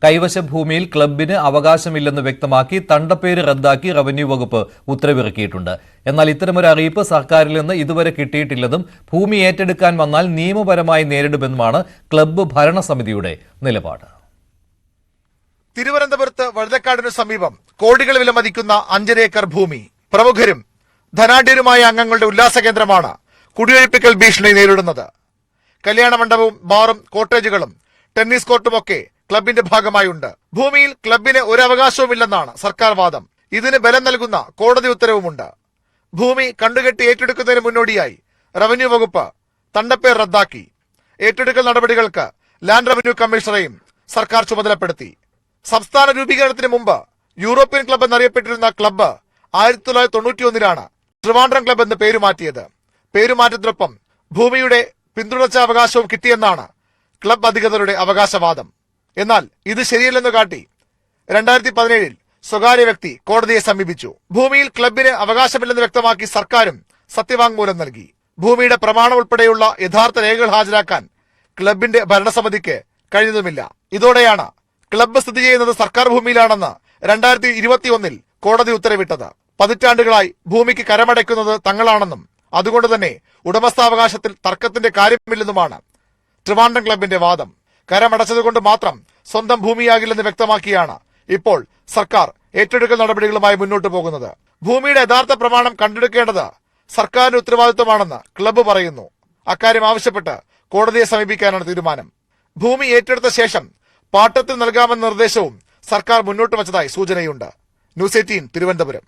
കൈവശ ഭൂമിയിൽ ക്ലബിന് അവകാശമില്ലെന്ന് വ്യക്തമാക്കി തണ്ടപ്പേര് റദ്ദാക്കി റവന്യൂ വകുപ്പ് ഉത്തരവിറക്കിയിട്ടുണ്ട്. എന്നാൽ ഇത്തരമൊരു അറിയിപ്പ് സർക്കാരിൽ നിന്ന് ഇതുവരെ കിട്ടിയിട്ടില്ലെന്നും ഭൂമി ഏറ്റെടുക്കാൻ വന്നാൽ നിയമപരമായി നേരിടുമെന്നുമാണ് ക്ലബ്ബ് ഭരണസമിതിയുടെ നിലപാട്. തിരുവനന്തപുരത്ത് വഴുതക്കാടിനു സമീപം കോടികൾ വിലമതിക്കുന്ന 5 ഏക്കർ ഭൂമി പ്രമുഖരും ധനാഢ്യരുമായ അംഗങ്ങളുടെ ഉല്ലാസ കേന്ദ്രമാണ് കുടിയൊഴിപ്പിക്കൽ ഭീഷണി നേരിടുന്നത്. കല്യാണ മണ്ഡപവും ബാറും കോട്ടേജുകളും ടെന്നീസ് കോർട്ടുമൊക്കെ ക്ലബിന്റെ ഭാഗമായുണ്ട്. ഭൂമിയിൽ ക്ലബിന് ഒരു അവകാശവുമില്ലെന്നാണ് സർക്കാർ വാദം. ഇതിന് ബലം നൽകുന്ന കോടതി ഉത്തരവുമുണ്ട്. ഭൂമി കണ്ടുകെട്ടി ഏറ്റെടുക്കുന്നതിന് മുന്നോടിയായി റവന്യൂ വകുപ്പ് തണ്ടപ്പേർ റദ്ദാക്കി. ഏറ്റെടുക്കൽ നടപടികൾക്ക് ലാൻഡ് റവന്യൂ കമ്മീഷണറെയും സർക്കാർ ചുമതലപ്പെടുത്തി. സംസ്ഥാന രൂപീകരണത്തിന് മുമ്പ് യൂറോപ്യൻ ക്ലബ് എന്നറിയപ്പെട്ടിരുന്ന ക്ലബ്ബ് 1991 ട്രിവാൻഡ്രം ക്ലബ് എന്ന് പേരുമാറ്റിയത്. പേരുമാറ്റത്തിനൊപ്പം ഭൂമിയുടെ പിന്തുടർച്ചാവകാശവും കിട്ടിയെന്നാണ് ക്ലബ് അധികൃതരുടെ അവകാശവാദം. എന്നാൽ ഇത് ശരിയല്ലെന്ന് കാട്ടി 2017 സ്വകാര്യ വ്യക്തി കോടതിയെ സമീപിച്ചു. ഭൂമിയിൽ ക്ലബിന് അവകാശമില്ലെന്ന് വ്യക്തമാക്കി സർക്കാരും സത്യവാങ്മൂലം നൽകി. ഭൂമിയുടെ പ്രമാണം ഉൾപ്പെടെയുള്ള യഥാർത്ഥ രേഖകൾ ഹാജരാക്കാൻ ക്ലബിന്റെ ഭരണസമിതിക്ക് കഴിഞ്ഞതുമില്ല. ഇതോടെയാണ് ക്ലബ്ബ് സ്ഥിതി ചെയ്യുന്നത് സർക്കാർ ഭൂമിയിലാണെന്ന് 2021 കോടതി ഉത്തരവിട്ടത്. പതിറ്റാണ്ടുകളായി ഭൂമിക്ക് കരമടയ്ക്കുന്നത് തങ്ങളാണെന്നും അതുകൊണ്ട് തന്നെ ഉടമസ്ഥാവകാശത്തിൽ തർക്കത്തിന്റെ കാര്യമില്ലെന്നുമാണ് ട്രിവാൻഡ്രം ക്ലബിന്റെ വാദം. കരമടച്ചതുകൊണ്ട് മാത്രം സ്വന്തം ഭൂമിയാകില്ലെന്ന് വ്യക്തമാക്കിയാണ് ഇപ്പോൾ സർക്കാർ ഏറ്റെടുക്കൽ നടപടികളുമായി മുന്നോട്ട് പോകുന്നത്. ഭൂമിയുടെ യഥാർത്ഥ പ്രമാണം കണ്ടെടുക്കേണ്ടത് സർക്കാരിന്റെ ഉത്തരവാദിത്വമാണെന്ന് ക്ലബ്ബ് പറയുന്നു. അക്കാര്യം ആവശ്യപ്പെട്ട് കോടതിയെ സമീപിക്കാനാണ് തീരുമാനം. ഭൂമി ഏറ്റെടുത്ത ശേഷം പാട്ടത്തിൽ നൽകാമെന്ന നിർദ്ദേശവും സർക്കാർ മുന്നോട്ട് വച്ചതായി സൂചനയുണ്ട്. ന്യൂസ് 18 തിരുവനന്തപുരം.